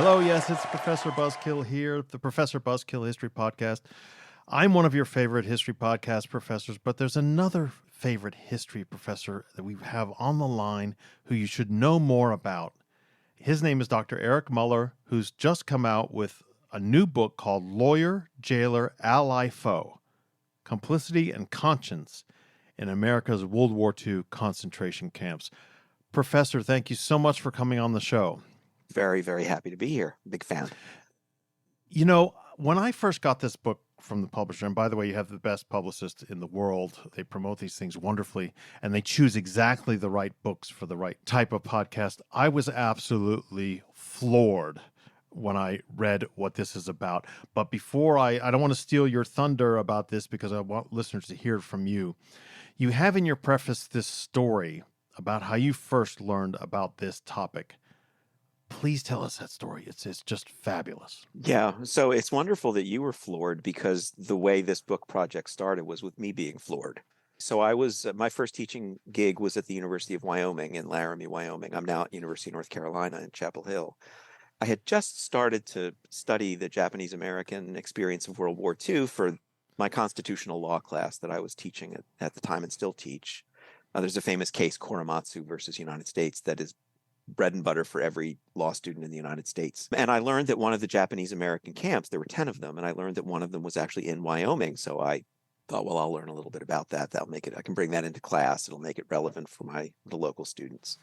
Hello, yes, it's Professor Buzzkill here, the Professor Buzzkill History Podcast. I'm one of your favorite history podcast professors, but there's another favorite history professor that we have on the line who you should know more about. His name is Dr. Eric Muller, who's just come out with a new book called Lawyer, Jailer, Ally, Foe: Complicity and Conscience in America's World War II Concentration Camps. Professor, thank you so much for coming on the show. Very, very happy to be here. Big fan. You know, when I first got this book from the publisher, and by the way, you have the best publicist in the world. They promote these things wonderfully, and they choose exactly the right books for the right type of podcast. I was absolutely floored when I read what this is about. But before I don't want to steal your thunder about this because I want listeners to hear it from you. You have in your preface this story about how you first learned about this topic. Please tell us that story. It's just fabulous. Yeah, so it's wonderful that you were floored because the way this book project started was with me being floored. So I was, my first teaching gig was at the University of Wyoming in Laramie, Wyoming. I'm now at University of North Carolina in Chapel Hill. I had just started to study the Japanese-American experience of World War II for my constitutional law class that I was teaching at the time and still teach. There's a famous case, Korematsu versus United States, that is bread and butter for every law student in the United States. And I learned that one of the Japanese American camps, there were 10 of them, and I learned that one of them was actually in Wyoming. So I thought, well, I'll learn a little bit about that. That'll make it, I can bring that into class. It'll make it relevant for the local students.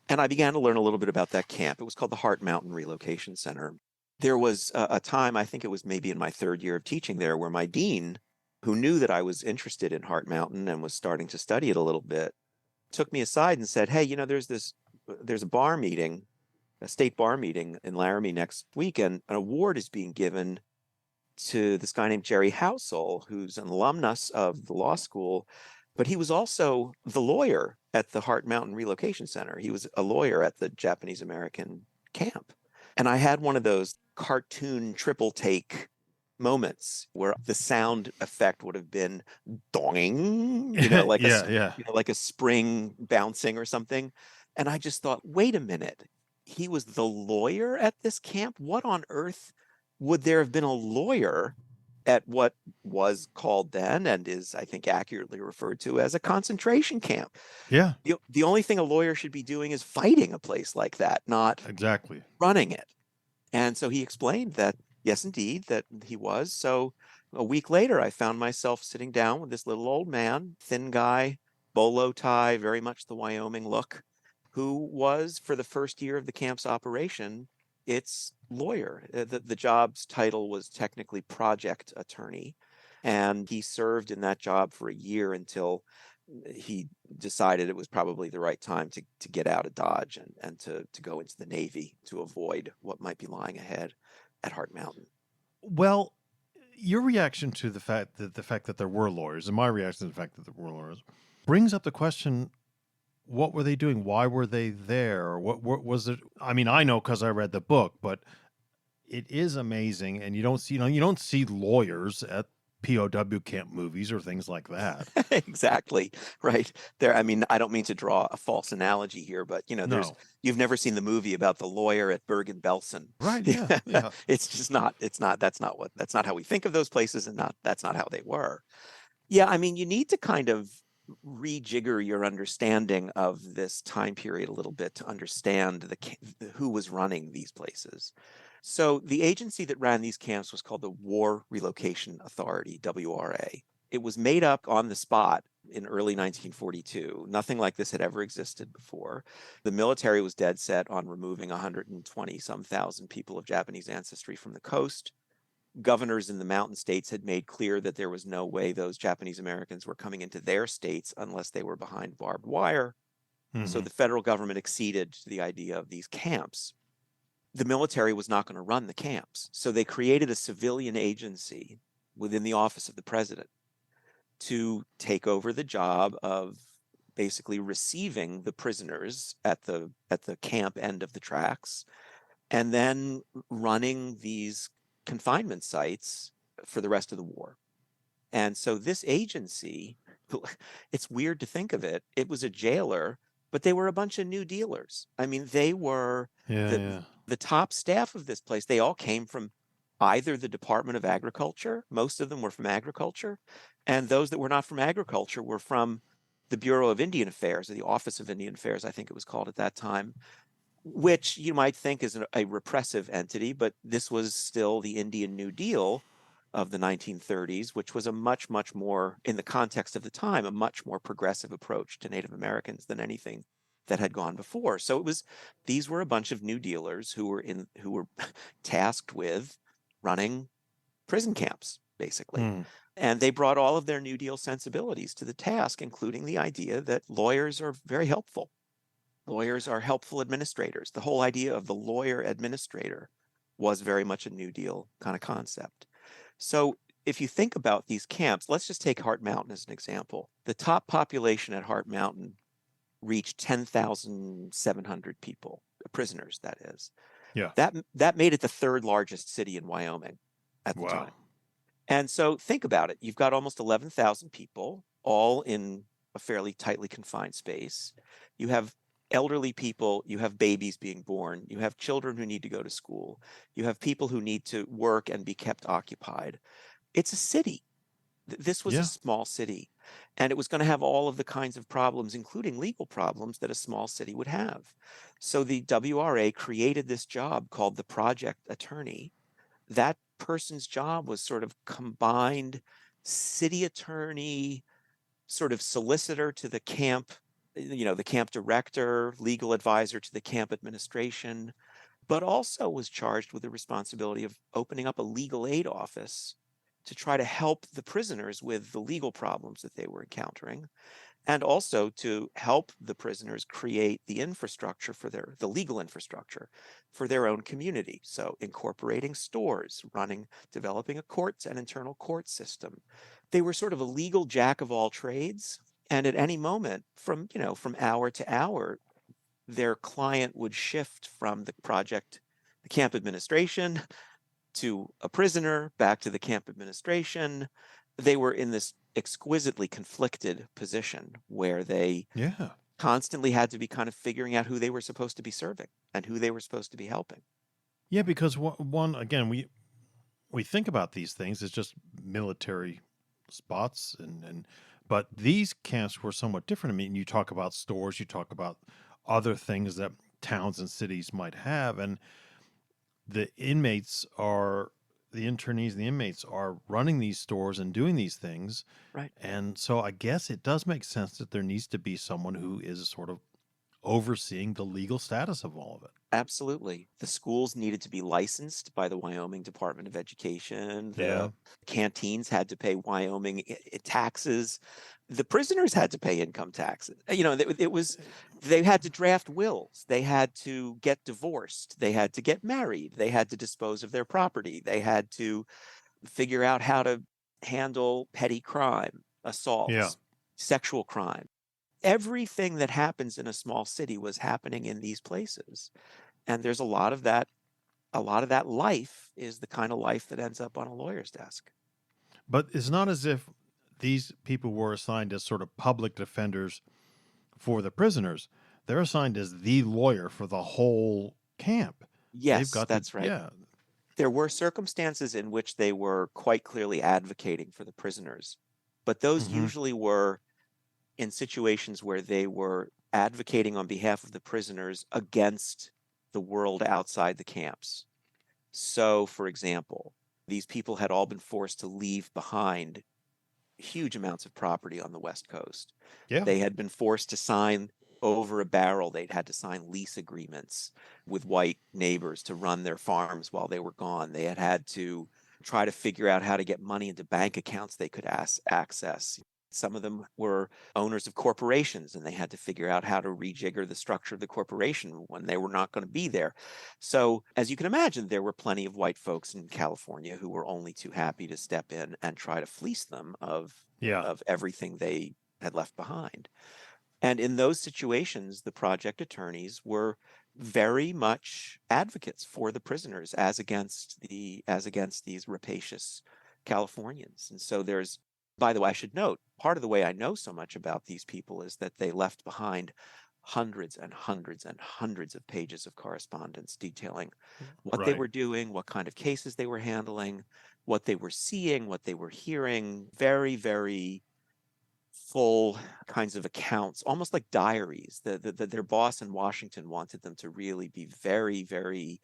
And I began to learn a little bit about that camp. It was called the Heart Mountain Relocation Center. There was a time, I think it was maybe in my third year of teaching there, where my dean, who knew that I was interested in Heart Mountain and was starting to study it a little bit, took me aside and said, hey, you know, there's a bar meeting, a state bar meeting in Laramie next week, and an award is being given to this guy named Jerry Housel, who's an alumnus of the law school, but he was also the lawyer at the Heart Mountain Relocation Center. He was a lawyer at the Japanese American camp. And I had one of those cartoon triple take moments where the sound effect would have been donging, like like a spring bouncing or something. And I just thought, wait a minute, he was the lawyer at this camp? What on earth would there have been a lawyer at what was called then and is, I think, accurately referred to as a concentration camp? Yeah. The only thing a lawyer should be doing is fighting a place like that, not exactly running it. And so he explained that, yes, indeed, that he was. So a week later, I found myself sitting down with this little old man, thin guy, bolo tie, very much the Wyoming look, who was, for the first year of the camp's operation, its lawyer. The job's title was technically project attorney, and he served in that job for a year until he decided it was probably the right time to get out of Dodge and to go into the Navy to avoid what might be lying ahead at Heart Mountain. Well, your reaction to the fact that there were lawyers, and my reaction to the fact that there were lawyers, brings up the question, what were they doing? Why were they there? What was it? I mean, I know because I read the book, but it is amazing, and you don't see lawyers at POW camp movies or things like that. Exactly. Right. There. I mean, I don't mean to draw a false analogy here, but you've never seen the movie about the lawyer at Bergen-Belsen. Right. Yeah. Yeah. That's not how we think of those places, and that's not how they were. Yeah. I mean, you need to kind of rejigger your understanding of this time period a little bit to understand who was running these places. So the agency that ran these camps was called the War Relocation Authority, WRA. It was made up on the spot in early 1942. Nothing like this had ever existed before. The military was dead set on removing 120-some thousand people of Japanese ancestry from the coast. Governors in the mountain states had made clear that there was no way those Japanese Americans were coming into their states unless they were behind barbed wire. Mm-hmm. So the federal government acceded to the idea of these camps. The military was not going to run the camps. So they created a civilian agency within the office of the president to take over the job of basically receiving the prisoners at the camp end of the tracks and then running these confinement sites for the rest of the war. And so this agency, it's weird to think of it, it was a jailer, but they were a bunch of new dealers. I mean, they were The top staff of this place, they all came from either the Department of Agriculture, most of them were from agriculture, and those that were not from agriculture were from the Bureau of Indian Affairs, or the Office of Indian Affairs, I think it was called at that time, which you might think is a repressive entity, but this was still the Indian New Deal of the 1930s, which was a much, much more, in the context of the time, a much more progressive approach to Native Americans than anything that had gone before. So it was, these were a bunch of New Dealers who were tasked with running prison camps, basically. Hmm. And they brought all of their New Deal sensibilities to the task, including the idea that lawyers are very helpful. Lawyers are helpful administrators. The whole idea of the lawyer administrator was very much a New Deal kind of concept. So if you think about these camps, let's just take Heart Mountain as an example. The top population at Heart Mountain reached 10,700 people, prisoners, that is. Yeah. That made it the third largest city in Wyoming at the Wow. time. And so think about it. You've got almost 11,000 people, all in a fairly tightly confined space. You have elderly people, you have babies being born, you have children who need to go to school, you have people who need to work and be kept occupied. It's a city. This was a Yeah. small city, and it was going to have all of the kinds of problems, including legal problems, that a small city would have. So the WRA created this job called the project attorney. That person's job was sort of combined city attorney, sort of solicitor to the camp, the camp director, legal advisor to the camp administration, but also was charged with the responsibility of opening up a legal aid office to try to help the prisoners with the legal problems that they were encountering, and also to help the prisoners create the infrastructure for the legal infrastructure for their own community. So incorporating stores, developing a courts and internal court system. They were sort of a legal jack of all trades. And at any moment, from hour to hour, their client would shift from the camp administration, to a prisoner, back to the camp administration. They were in this exquisitely conflicted position where they Yeah. constantly had to be kind of figuring out who they were supposed to be serving and who they were supposed to be helping. Yeah, because one again, we think about these things as just military spots, and but these camps were somewhat different. I mean, you talk about stores, you talk about other things that towns and cities might have, and the inmates are the internees, the inmates are running these stores and doing these things. Right. And so I guess it does make sense that there needs to be someone who is sort of overseeing the legal status of all of it. Absolutely. The schools needed to be licensed by the Wyoming Department of Education. Yeah. The canteens had to pay Wyoming taxes. The prisoners had to pay income taxes. They had to draft wills. They had to get divorced. They had to get married. They had to dispose of their property. They had to figure out how to handle petty crime, Yeah. assaults, sexual crime. Everything that happens in a small city was happening in these places. And there's a lot of that life is the kind of life that ends up on a lawyer's desk. But it's not as if these people were assigned as sort of public defenders for the prisoners. They're assigned as the lawyer for the whole camp. They've Yes, got to, that's right. yeah. There were circumstances in which they were quite clearly advocating for the prisoners, but those Hmm. usually were in situations where they were advocating on behalf of the prisoners against the world outside the camps. So, for example, these people had all been forced to leave behind huge amounts of property on the West Coast. Yeah. They had been forced to sign over a barrel. They'd had to sign lease agreements with white neighbors to run their farms while they were gone. They had had to try to figure out how to get money into bank accounts they could access. Some of them were owners of corporations, and they had to figure out how to rejigger the structure of the corporation when they were not going to be there. So, as you can imagine, there were plenty of white folks in California who were only too happy to step in and try to fleece them of Yeah. of everything they had left behind. And in those situations, the project attorneys were very much advocates for the prisoners as against these rapacious Californians. And so by the way, I should note, part of the way I know so much about these people is that they left behind hundreds and hundreds and hundreds of pages of correspondence detailing what they Right. were doing, what kind of cases they were handling, what they were seeing, what they were hearing. Very, very full kinds of accounts, almost like diaries. Their boss in Washington wanted them to really be very, very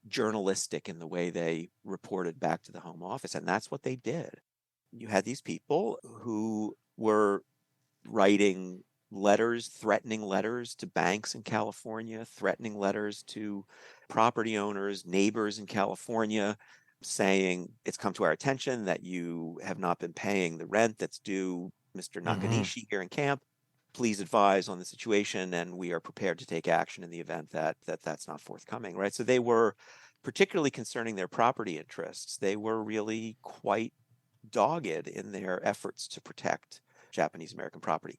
journalistic in the way they reported back to the Home Office. And that's what they did. You had these people who were writing letters, threatening letters to banks in California, threatening letters to property owners, neighbors in California, saying it's come to our attention that you have not been paying the rent that's due Mr. Hmm. Nakanishi here in camp. Please advise on the situation, and we are prepared to take action in the event that that's not forthcoming, right? So they were particularly concerning their property interests. They were really quite dogged in their efforts to protect Japanese American property.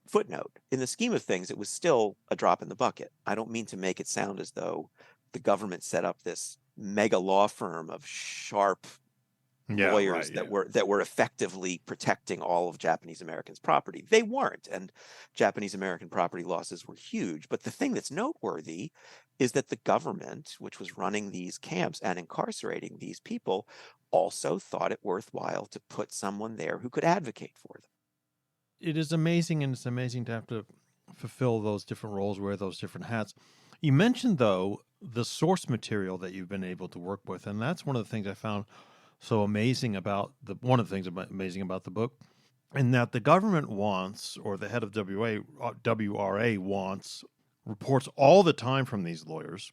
Footnote, in the scheme of things, it was still a drop in the bucket. I don't mean to make it sound as though the government set up this mega law firm of sharp Yeah, right. lawyers Yeah. that were effectively protecting all of Japanese Americans' property. They weren't, and Japanese American property losses were huge. But the thing that's noteworthy is that the government, which was running these camps and incarcerating these people, also thought it worthwhile to put someone there who could advocate for them. It is amazing, and it's amazing to have to fulfill those different roles, wear those different hats. You mentioned, though, the source material that you've been able to work with, and that's one of the things I found so amazing about amazing about the book, and that the government wants, or the head of WRA wants reports all the time from these lawyers,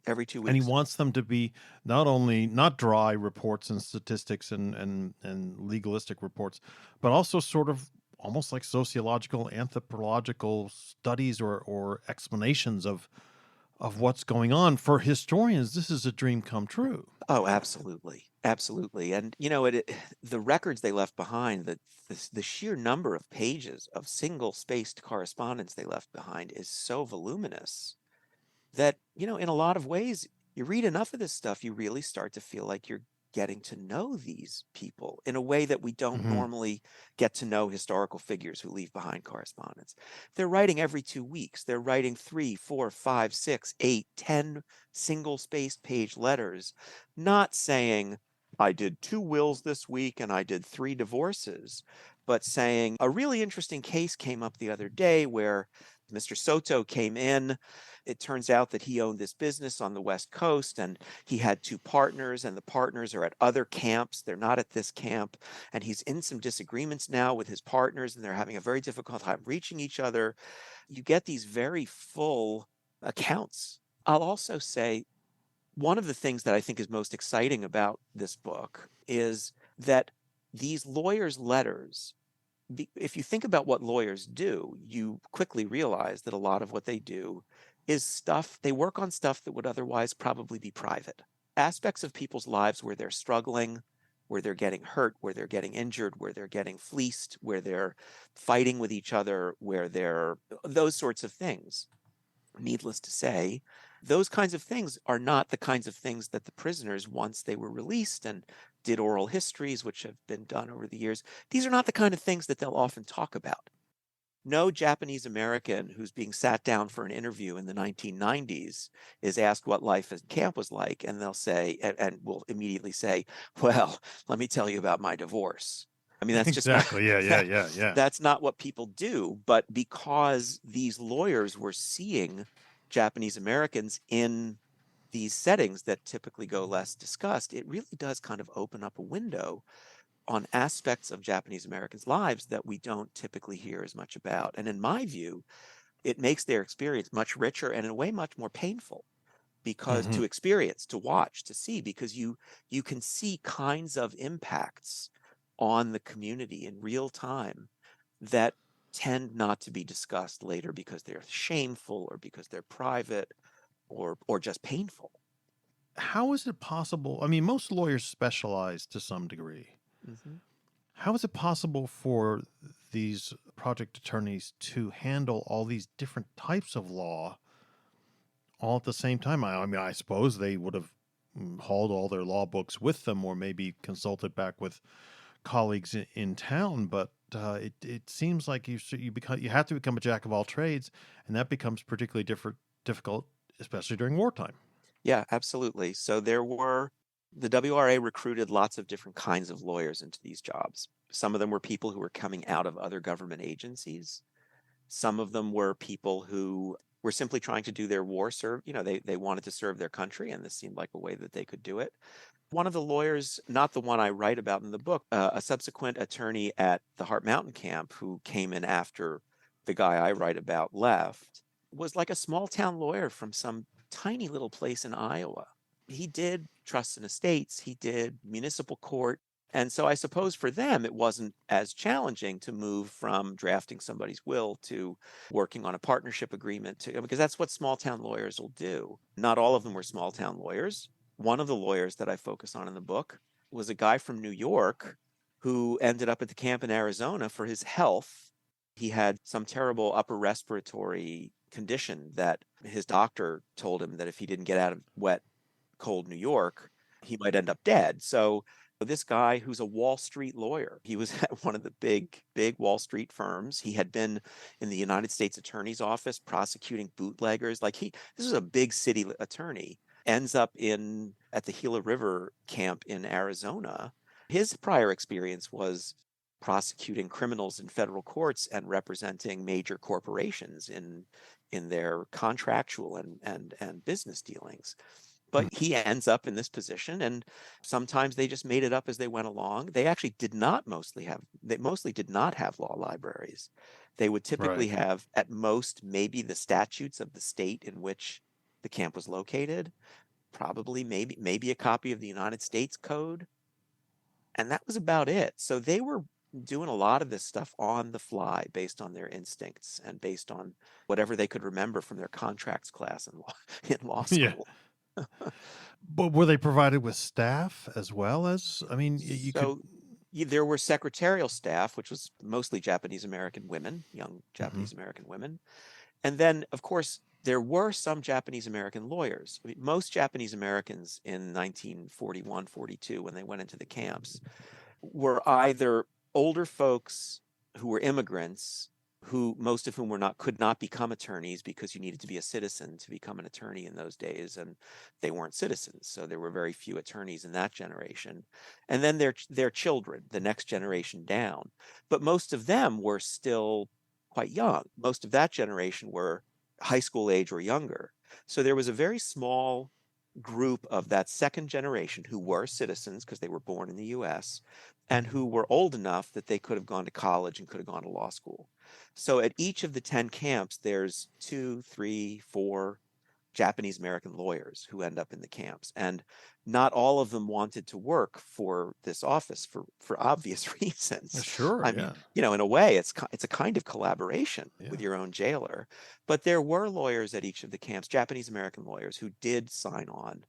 Every two and he weeks. wants them to be not dry reports and statistics and legalistic reports, but also sort of almost like sociological, anthropological studies or explanations of what's going on. For historians, this is a dream come true. Oh, absolutely. Absolutely. And the records they left behind, the sheer number of pages of single spaced correspondence they left behind is so voluminous that, in a lot of ways, you read enough of this stuff, you really start to feel like you're getting to know these people in a way that we don't Hmm. normally get to know historical figures who leave behind correspondence. They're writing every 2 weeks. They're writing 3, 4, 5, 6, 8, 10 single spaced page letters, not saying, I did 2 wills this week and I did 3 divorces, but saying, a really interesting case came up the other day where Mr. Soto came in. It turns out that he owned this business on the West Coast and he had 2 partners, and the partners are at other camps. They're not at this camp. And he's in some disagreements now with his partners, and they're having a very difficult time reaching each other. You get these very full accounts. I'll also say one of the things that I think is most exciting about this book is that these lawyers' letters, if you think about what lawyers do, you quickly realize that a lot of what they do is stuff, they work on stuff that would otherwise probably be private. Aspects of people's lives where they're struggling, where they're getting hurt, where they're getting injured, where they're getting fleeced, where they're fighting with each other, where they're those sorts of things. Needless to say, those kinds of things are not the kinds of things that the prisoners, once they were released and did oral histories, which have been done over the years, these are not the kind of things that they'll often talk about. No Japanese American who's being sat down for an interview in the 1990s is asked what life at camp was like, and they'll say, and will immediately say, well, let me tell you about my divorce. I mean, that's just not Exactly. Yeah. Yeah. that, Yeah. Yeah. that's not what people do. But because these lawyers were seeing Japanese Americans in these settings that typically go less discussed, it really does kind of open up a window on aspects of Japanese Americans' lives that we don't typically hear as much about. And in my view, it makes their experience much richer and in a way much more painful, because Hmm. to experience, to watch, to see, because you can see kinds of impacts on the community in real time that tend not to be discussed later because they're shameful or because they're private or just painful. How is it possible? I mean, most lawyers specialize to some degree. Mm-hmm. How is it possible for these project attorneys to handle all these different types of law all at the same time? I mean, I suppose they would have hauled all their law books with them, or maybe consulted back with colleagues in town. But it seems like you have to become a jack of all trades, and that becomes particularly difficult, especially during wartime. Yeah, absolutely. So the WRA recruited lots of different kinds of lawyers into these jobs. Some of them were people who were coming out of other government agencies. Some of them were people who were simply trying to do their they wanted to serve their country, and this seemed like a way that they could do it. One of the lawyers, not the one I write about in the book, a subsequent attorney at the Heart Mountain camp who came in after the guy I write about left, was like a small town lawyer from some tiny little place in Iowa. He did trusts and estates, he did municipal court. And so I suppose for them, it wasn't as challenging to move from drafting somebody's will to working on a partnership agreement because that's what small town lawyers will do. Not all of them were small town lawyers. One of the lawyers that I focus on in the book was a guy from New York who ended up at the camp in Arizona for his health. He had some terrible upper respiratory condition that his doctor told him that if he didn't get out of wet, cold New York, he might end up dead. So this guy who's a Wall Street lawyer, he was at one of the big Wall Street firms. He had been in the United States Attorney's Office prosecuting bootleggers. This was a big city attorney, ends up at the Gila River camp in Arizona. His prior experience was prosecuting criminals in federal courts and representing major corporations in their contractual and business dealings. But he ends up in this position, and sometimes they just made it up as they went along. They actually mostly did not have law libraries. They would typically Right. have, at most, maybe the statutes of the state in which the camp was located, probably maybe a copy of the United States Code, and that was about it. So they were doing a lot of this stuff on the fly based on their instincts and based on whatever they could remember from their contracts class in law Yeah. school. But were they provided with staff as well as, I mean, you could. So there were secretarial staff, which was mostly Japanese American women, young Mhm. Japanese American women. And then, of course, there were some Japanese American lawyers. I mean, most Japanese Americans in 1941, 42, when they went into the camps, were either older folks who were immigrants, who most of whom could not become attorneys because you needed to be a citizen to become an attorney in those days, and they weren't citizens, so there were very few attorneys in that generation. And then their children, the next generation down, but most of them were still quite young. Most of that generation were high school age or younger. So there was a very small group of that second generation who were citizens because they were born in the US and who were old enough that they could have gone to college and could have gone to law school. So at each of the 10 camps, there's 2, 3, 4 Japanese American lawyers who end up in the camps. And not all of them wanted to work for this office for obvious reasons. Sure, I mean, yeah. in a way, it's a kind of collaboration Yeah. with your own jailer. But there were lawyers at each of the camps, Japanese American lawyers, who did sign on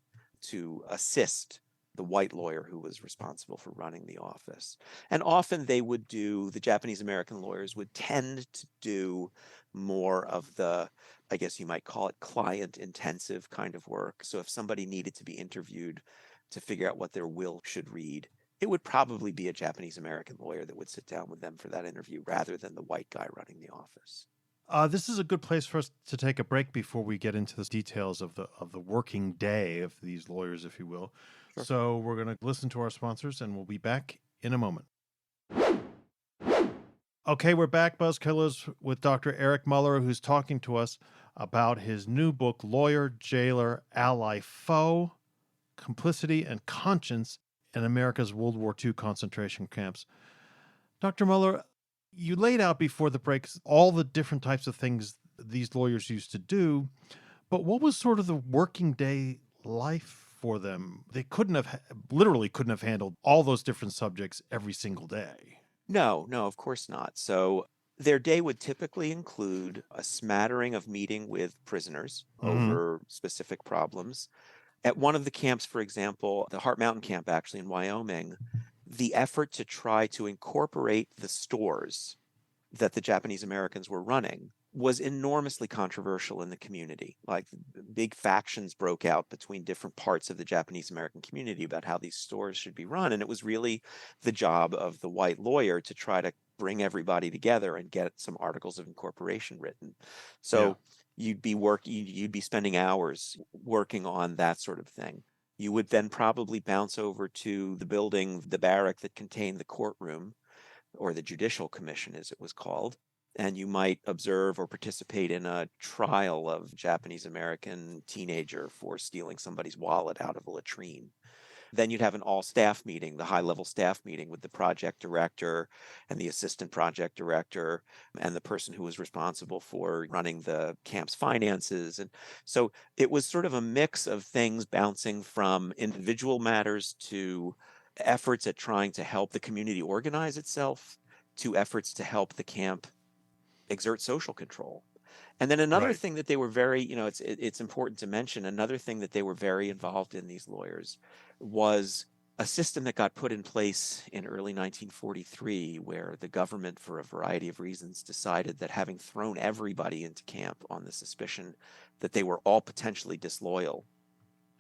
to assist the white lawyer who was responsible for running the office. And often the Japanese American lawyers would tend to do more of the, I guess you might call it, client intensive kind of work. So if somebody needed to be interviewed to figure out what their will should read, it would probably be a Japanese American lawyer that would sit down with them for that interview rather than the white guy running the office. This is a good place for us to take a break before we get into the details of the working day of these lawyers, if you will. Sure. So we're going to listen to our sponsors, and we'll be back in a moment. Okay, we're back, Buzzkillers, with Dr. Eric Muller, who's talking to us about his new book, Lawyer, Jailer, Ally, Foe, Complicity and Conscience in America's World War II Concentration Camps. Dr. Muller, you laid out before the breaks all the different types of things these lawyers used to do, but what was sort of the working day life for them? They literally couldn't have handled all those different subjects every single day. No, of course not. So their day would typically include a smattering of meeting with prisoners Mm-hmm. over specific problems. At one of the camps, for example, the Heart Mountain camp, actually in Wyoming, the effort to try to incorporate the stores that the Japanese Americans were running was enormously controversial in the community. Like big factions broke out between different parts of the Japanese American community about how these stores should be run. And it was really the job of the white lawyer to try to bring everybody together and get some articles of incorporation written. So you'd be spending hours working on that sort of thing. You would then probably bounce over to the building, the barrack that contained the courtroom, or the Judicial Commission, as it was called. And you might observe or participate in a trial of Japanese American teenager for stealing somebody's wallet out of a latrine. Then you'd have an all staff meeting, the high level staff meeting with the project director and the assistant project director and the person who was responsible for running the camp's finances. And so it was sort of a mix of things bouncing from individual matters to efforts at trying to help the community organize itself to efforts to help the camp exert social control. And then another Right. thing that they were very, it's important to mention, another thing that they were very involved in, these lawyers, was a system that got put in place in early 1943, where the government, for a variety of reasons, decided that having thrown everybody into camp on the suspicion that they were all potentially disloyal,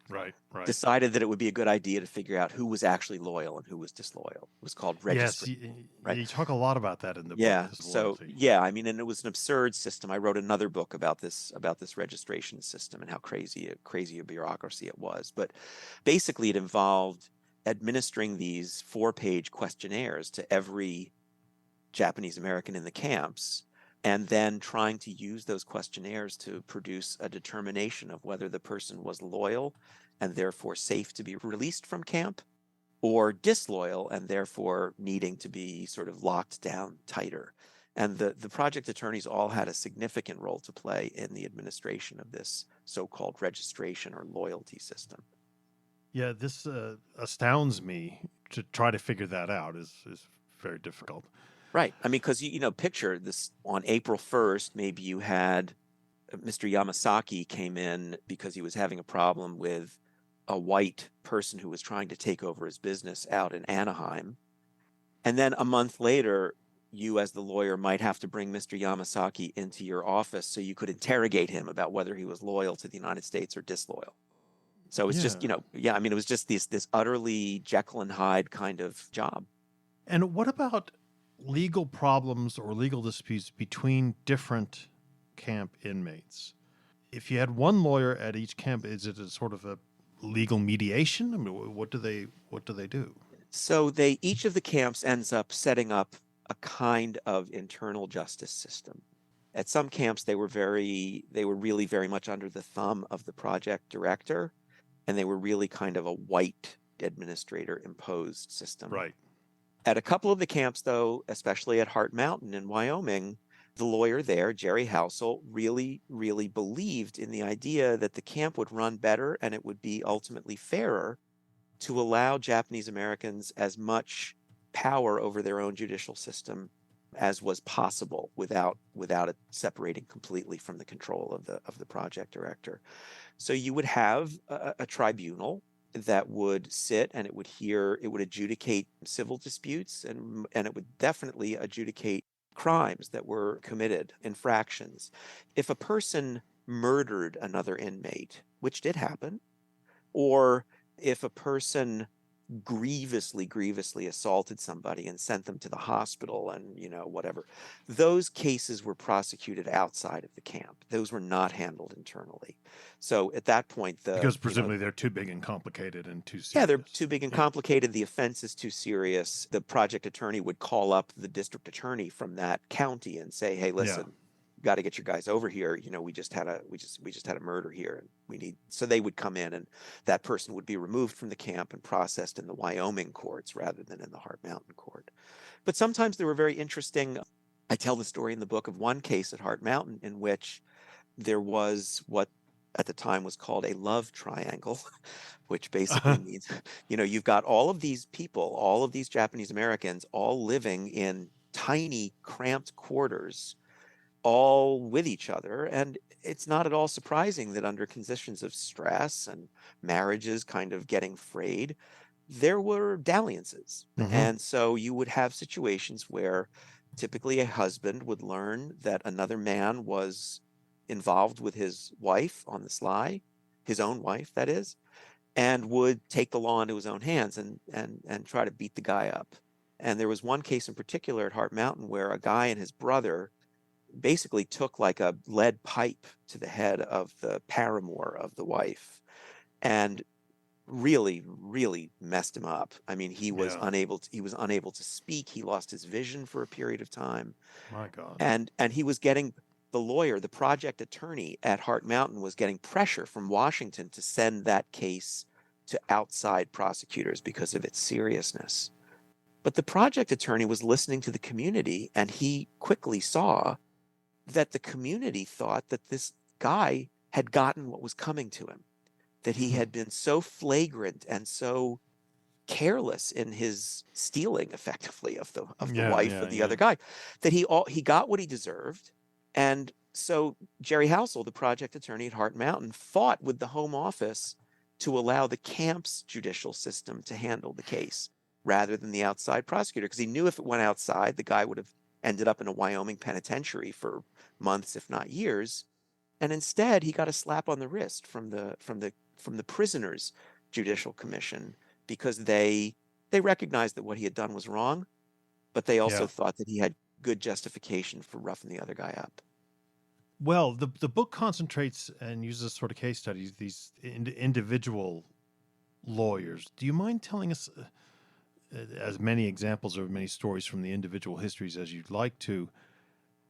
Right. Right. decided that it would be a good idea to figure out who was actually loyal and who was disloyal. It was called Yes. registry, right? You talk a lot about that in the book, Yeah. this So loyalty. yeah, I mean, and it was an absurd system. I wrote another book about this registration system and how crazy a bureaucracy it was. But basically, it involved administering these 4-page questionnaires to every Japanese American in the camps, and then trying to use those questionnaires to produce a determination of whether the person was loyal and therefore safe to be released from camp, or disloyal and therefore needing to be sort of locked down tighter. And the project attorneys all had a significant role to play in the administration of this so-called registration or loyalty system. Yeah, this astounds me. To try to figure that out is very difficult. Right. I mean, because picture this: on April 1st, maybe you had Mr. Yamasaki came in because he was having a problem with a white person who was trying to take over his business out in Anaheim. And then a month later, you as the lawyer might have to bring Mr. Yamasaki into your office so you could interrogate him about whether he was loyal to the United States or disloyal. So it's just, Yeah. I mean, it was just this utterly Jekyll and Hyde kind of job. And what about legal problems or legal disputes between different camp inmates? If you had one lawyer at each camp, is it a sort of a legal mediation? I mean, what do they do? So each of the camps ends up setting up a kind of internal justice system. At some camps, they were really very much under the thumb of the project director, and they were really kind of a white administrator imposed system. Right. At a couple of the camps, though, especially at Heart Mountain in Wyoming, the lawyer there, Jerry Housel, really, really believed in the idea that the camp would run better and it would be ultimately fairer to allow Japanese Americans as much power over their own judicial system as was possible without it separating completely from the control of the project director. So you would have a tribunal that would sit and it would adjudicate civil disputes, and it would definitely adjudicate crimes that were committed, infractions. If a person murdered another inmate, which did happen, or if a person grievously assaulted somebody and sent them to the hospital and whatever, those cases were prosecuted outside of the camp. Those were not handled internally. So at that point, Because presumably they're too big and complicated and too serious. Yeah, they're too big and complicated. The offense is too serious. The project attorney would call up the district attorney from that county and say, "Hey, listen, got to get your guys over here. We just had a murder here, and we need." So they would come in, and that person would be removed from the camp and processed in the Wyoming courts rather than in the Heart Mountain court. But sometimes there were very interesting. I tell the story in the book of one case at Heart Mountain in which there was what at the time was called a love triangle, which basically means, you've got all of these people, all of these Japanese Americans, all living in tiny, cramped quarters, all with each other. And it's not at all surprising that under conditions of stress and marriages kind of getting frayed, there were dalliances. Mm-hmm. And so you would have situations where typically a husband would learn that another man was involved with his wife on the sly, his own wife, that is, and would take the law into his own hands and try to beat the guy up. And there was one case in particular at Heart Mountain where a guy and his brother basically took like a lead pipe to the head of the paramour of the wife and really, really messed him up. I mean, Yeah. he was unable to speak. He lost his vision for a period of time. My God. And he was getting the lawyer, the project attorney at Heart Mountain was getting pressure from Washington to send that case to outside prosecutors because of its seriousness. But the project attorney was listening to the community, and he quickly saw that the community thought that this guy had gotten what was coming to him, that he had been so flagrant and so careless in his stealing effectively of the Yeah, wife yeah, of the yeah. other guy, that he got what he deserved. And so Jerry Housel, the project attorney at Heart Mountain, fought with the Home Office to allow the camp's judicial system to handle the case rather than the outside prosecutor, because he knew if it went outside, the guy would have ended up in a Wyoming penitentiary for months, if not years. And instead, he got a slap on the wrist from the prisoners' judicial commission because they recognized that what he had done was wrong, but they also Yeah. thought that he had good justification for roughing the other guy up. Well, the book concentrates and uses sort of case studies, these individual lawyers. Do you mind telling us as many examples or many stories from the individual histories as you'd like to,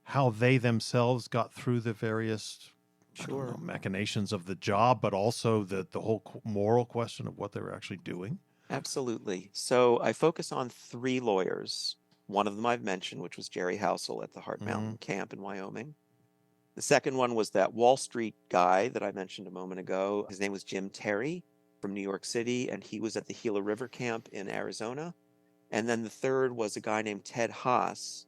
how they themselves got through the various, I don't know, Sure. machinations of the job, but also the whole moral question of what they were actually doing? Absolutely. So I focus on three lawyers. One of them I've mentioned, which was Jerry Housel at the Heart Mm-hmm. Mountain camp in Wyoming. The second one was that Wall Street guy that I mentioned a moment ago. His name was Jim Terry from New York City, and he was at the Gila River camp in Arizona. And then the third was a guy named Ted Haas,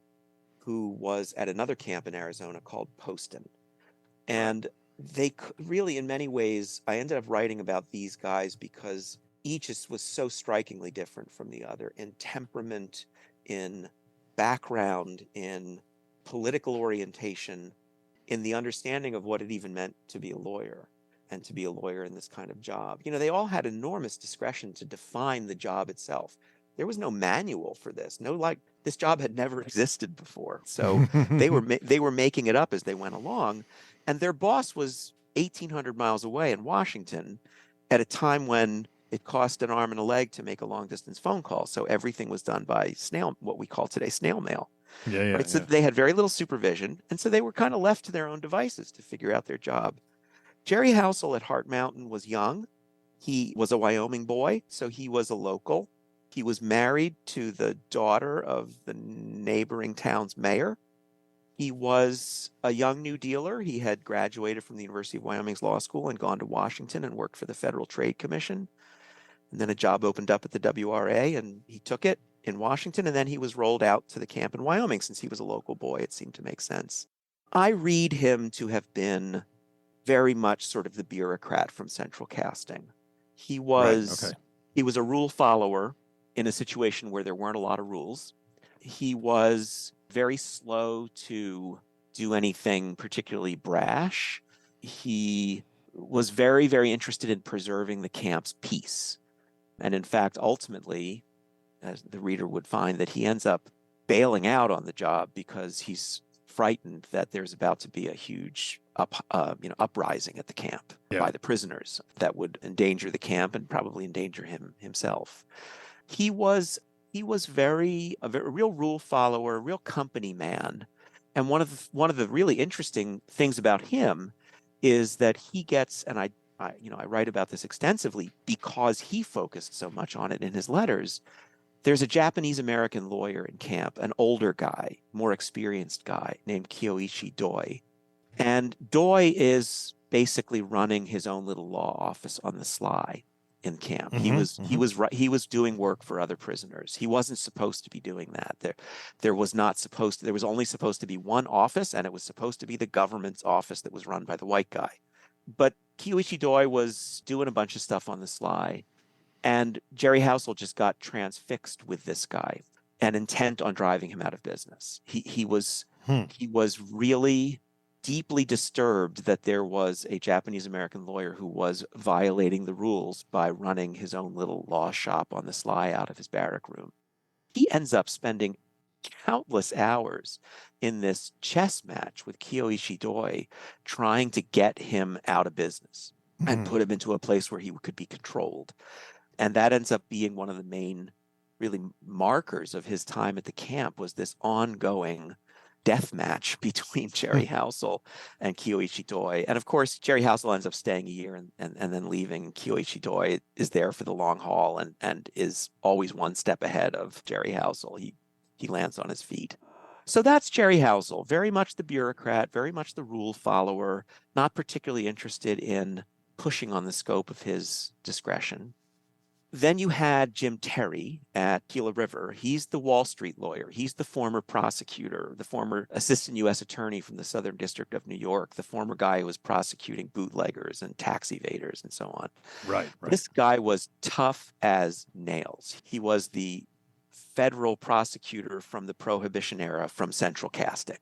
who was at another camp in Arizona called Poston. Right. And they really, in many ways, I ended up writing about these guys because each was so strikingly different from the other in temperament, in background, in political orientation, in the understanding of what it even meant to be a lawyer and to be a lawyer in this kind of job. You know, they all had enormous discretion to define the job itself. There was no manual for this. No, like this job had never existed before. So they were making it up as they went along, and their boss was 1,800 miles away in Washington at a time when it cost an arm and a leg to make a long distance phone call. So everything was done by snail, what we call today snail mail. Yeah, yeah, Right. So yeah. they had very little supervision. And so they were kind of left to their own devices to figure out their job. Jerry Housel at Heart Mountain was young. He was a Wyoming boy, so he was a local. He was married to the daughter of the neighboring town's mayor. He was a young New Dealer. He had graduated from the University of Wyoming's law school and gone to Washington and worked for the Federal Trade Commission. And then a job opened up at the WRA, and he took it in Washington. And then he was rolled out to the camp in Wyoming. Since he was a local boy, it seemed to make sense. I read him to have been very much sort of the bureaucrat from Central Casting. He Right. was Okay. he was a rule follower in a situation where there weren't a lot of rules. He was very slow to do anything particularly brash. He was very, very interested in preserving the camp's peace. And in fact, ultimately, as the reader would find, that he ends up bailing out on the job because he's frightened that there's about to be a huge uprising at the camp Yeah. by the prisoners that would endanger the camp and probably endanger him himself. He was a real rule follower, a real company man. And one of the really interesting things about him is that he gets, and I write about this extensively because he focused so much on it in his letters. There's a Japanese American lawyer in camp, an older guy, more experienced guy named Kyoichi Doi. And Doi is basically running his own little law office on the sly in camp. He was doing work for other prisoners. He wasn't supposed to be doing that. There was only supposed to be one office, and it was supposed to be the government's office that was run by the white guy. But Kyoichi Doi was doing a bunch of stuff on the sly, and Jerry Housel just got transfixed with this guy and intent on driving him out of business. He was really deeply disturbed that there was a Japanese American lawyer who was violating the rules by running his own little law shop on the sly out of his barrack room. he ends up spending countless hours in this chess match with Kiyoichi Doi, trying to get him out of business and put him into a place where he could be controlled. And that ends up being one of the main really markers of his time at the camp, was this ongoing death match between Jerry Housel and Kiyoichi Doi. And of course, Jerry Housel ends up staying a year and then leaving. Kiyoichi Doi is there for the long haul and is always one step ahead of Jerry Housel. He lands on his feet. So that's Jerry Housel, very much the bureaucrat, very much the rule follower, not particularly interested in pushing on the scope of his discretion. Then you had Jim Terry at Gila River. He's the Wall Street lawyer. He's the former prosecutor, the former assistant U.S. attorney from the Southern District of New York, the former guy who was prosecuting bootleggers and tax evaders and so on. Right. This guy was tough as nails. He was the federal prosecutor from the Prohibition era from Central Casting,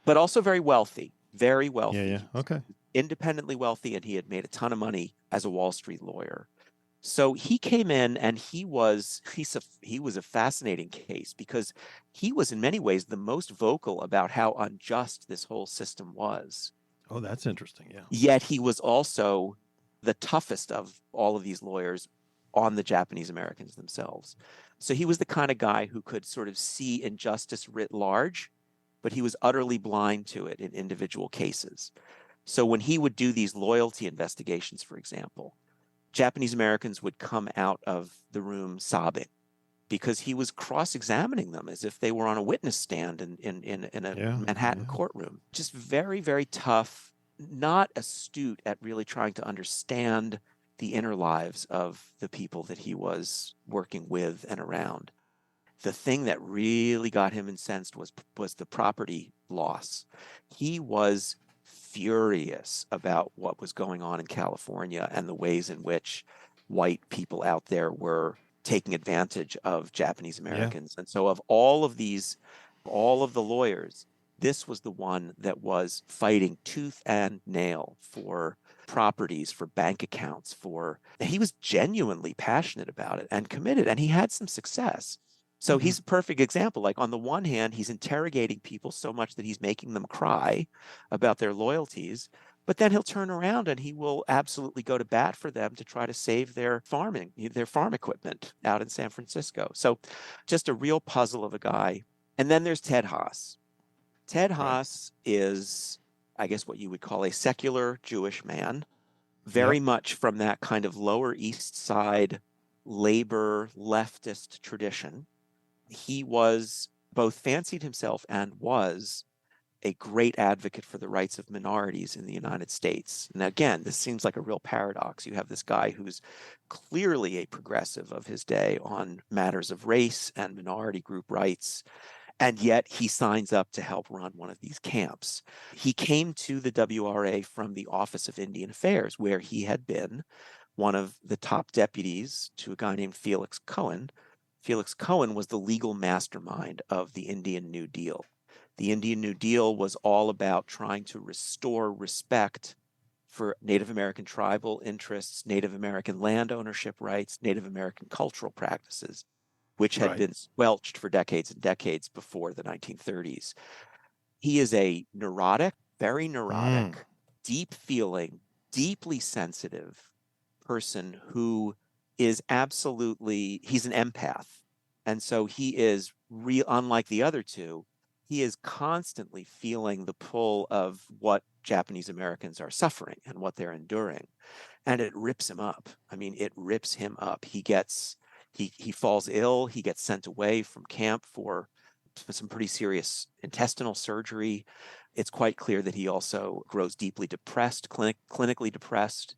but also very wealthy, very wealthy. Yeah. Okay. Independently wealthy, and he had made a ton of money as a Wall Street lawyer. So he came in, and he was a fascinating case, because he was in many ways the most vocal about how unjust this whole system was. Oh, that's interesting. Yeah. Yet he was also the toughest of all of these lawyers on the Japanese Americans themselves. So he was the kind of guy who could sort of see injustice writ large, but he was utterly blind to it in individual cases. So when he would do these loyalty investigations, for example, Japanese Americans would come out of the room sobbing, because he was cross-examining them as if they were on a witness stand in a Manhattan courtroom. Just very, very tough, not astute at really trying to understand the inner lives of the people that he was working with and around. The thing that really got him incensed was the property loss. He was furious about what was going on in California and the ways in which white people out there were taking advantage of Japanese Americans. And so of all of the lawyers, this was the one that was fighting tooth and nail for properties, for bank accounts, he was genuinely passionate about it and committed, and he had some success. So he's a perfect example. Like, on the one hand, he's interrogating people so much that he's making them cry about their loyalties, but then he'll turn around and he will absolutely go to bat for them to try to save their farm equipment out in San Francisco. So just a real puzzle of a guy. And then there's Ted Haas. Ted Haas is, I guess, what you would call a secular Jewish man, very much from that kind of Lower East Side labor leftist tradition. He was both fancied himself and was a great advocate for the rights of minorities in the United States. And again, this seems like a real paradox. You have this guy who's clearly a progressive of his day on matters of race and minority group rights, and yet he signs up to help run one of these camps. He came to the WRA from the Office of Indian Affairs, where he had been one of the top deputies to a guy named Felix Cohen. Felix Cohen was the legal mastermind of the Indian New Deal. The Indian New Deal was all about trying to restore respect for Native American tribal interests, Native American land ownership rights, Native American cultural practices, which had been squelched for decades and decades before the 1930s. He is a very neurotic, deep feeling, deeply sensitive person who is he's an empath. And so he is unlike the other two, he is constantly feeling the pull of what Japanese Americans are suffering and what they're enduring. And it rips him up. I mean, it rips him up. He falls ill. He gets sent away from camp for some pretty serious intestinal surgery. It's quite clear that he also grows deeply depressed, clinically depressed.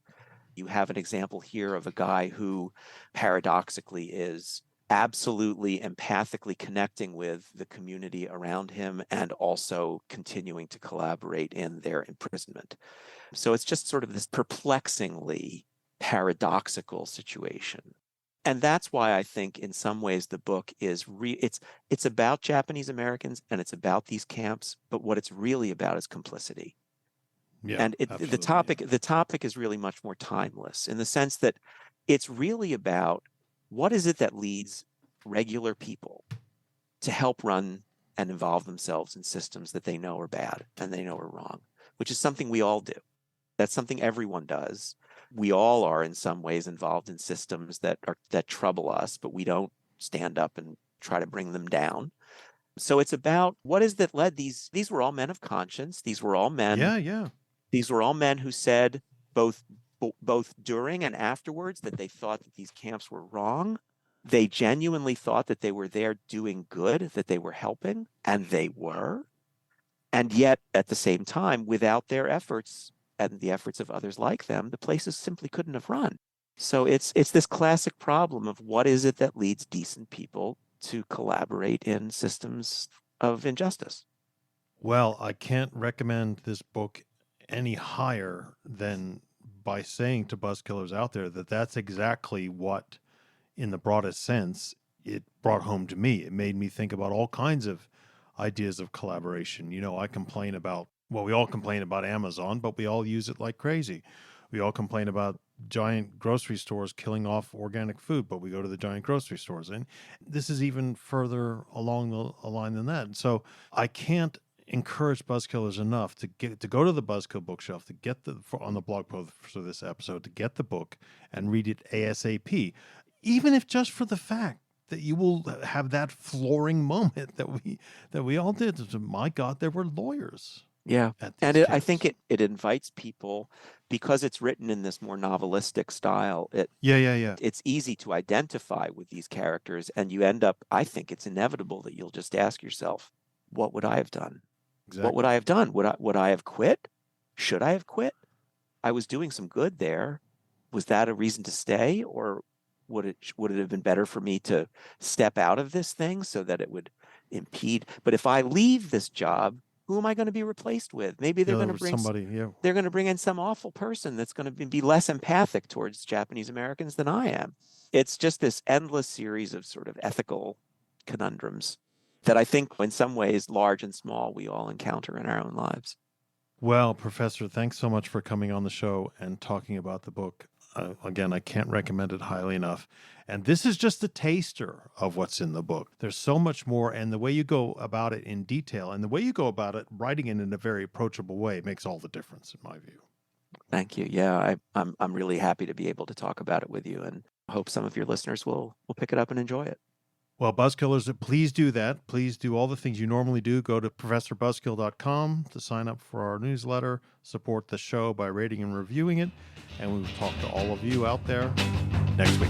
You have an example here of a guy who paradoxically is absolutely empathically connecting with the community around him and also continuing to collaborate in their imprisonment. So it's just sort of this perplexingly paradoxical situation. And that's why I think in some ways the book is it's about Japanese Americans and it's about these camps, but what it's really about is complicity. Yeah, and the topic is really much more timeless in the sense that it's really about what is it that leads regular people to help run and involve themselves in systems that they know are bad and they know are wrong, which is something we all do. That's something everyone does. We all are in some ways involved in systems that trouble us, but we don't stand up and try to bring them down. So it's about what is that led these were all men of conscience. These were all men. Yeah. These were all men who said both during and afterwards that they thought that these camps were wrong. They genuinely thought that they were there doing good, that they were helping, and they were. And yet, at the same time, without their efforts and the efforts of others like them, the places simply couldn't have run. So it's this classic problem of what is it that leads decent people to collaborate in systems of injustice. Well, I can't recommend this book any higher than by saying to buzzkillers out there that that's exactly what, in the broadest sense, it brought home to me. It made me think about all kinds of ideas of collaboration. You know, I complain about, well, we all complain about Amazon, but we all use it like crazy. We all complain about giant grocery stores killing off organic food, but we go to the giant grocery stores. And this is even further along the line than that. So I can't encourage buzzkillers enough to go to the Buzzkill bookshelf, to get on the blog post for this episode, to get the book and read it ASAP, even if just for the fact that you will have that flooring moment that we all did. My God, there were lawyers. Yeah. And I think it invites people, because it's written in this more novelistic style. It's easy to identify with these characters, and you end up, I think it's inevitable that you'll just ask yourself, what would I have done? Exactly. What would I have done? Would I have quit? Should I have quit? I was doing some good there. Was that a reason to stay, or would it have been better for me to step out of this thing so that it would impede? But if I leave this job, who am I going to be replaced with? Maybe they're going to bring somebody. Yeah. They're going to bring in some awful person that's going to be less empathic towards Japanese Americans than I am. It's just this endless series of sort of ethical conundrums that I think, in some ways, large and small, we all encounter in our own lives. Well, Professor, thanks so much for coming on the show and talking about the book. Again, I can't recommend it highly enough. And this is just a taster of what's in the book. There's so much more, and the way you go about it in detail and the way you go about it, writing it in a very approachable way, makes all the difference, in my view. Thank you. Yeah, I'm really happy to be able to talk about it with you, and I hope some of your listeners will pick it up and enjoy it. Well, Buzzkillers, please do that. Please do all the things you normally do. Go to ProfessorBuzzkill.com to sign up for our newsletter. Support the show by rating and reviewing it. And we will talk to all of you out there next week.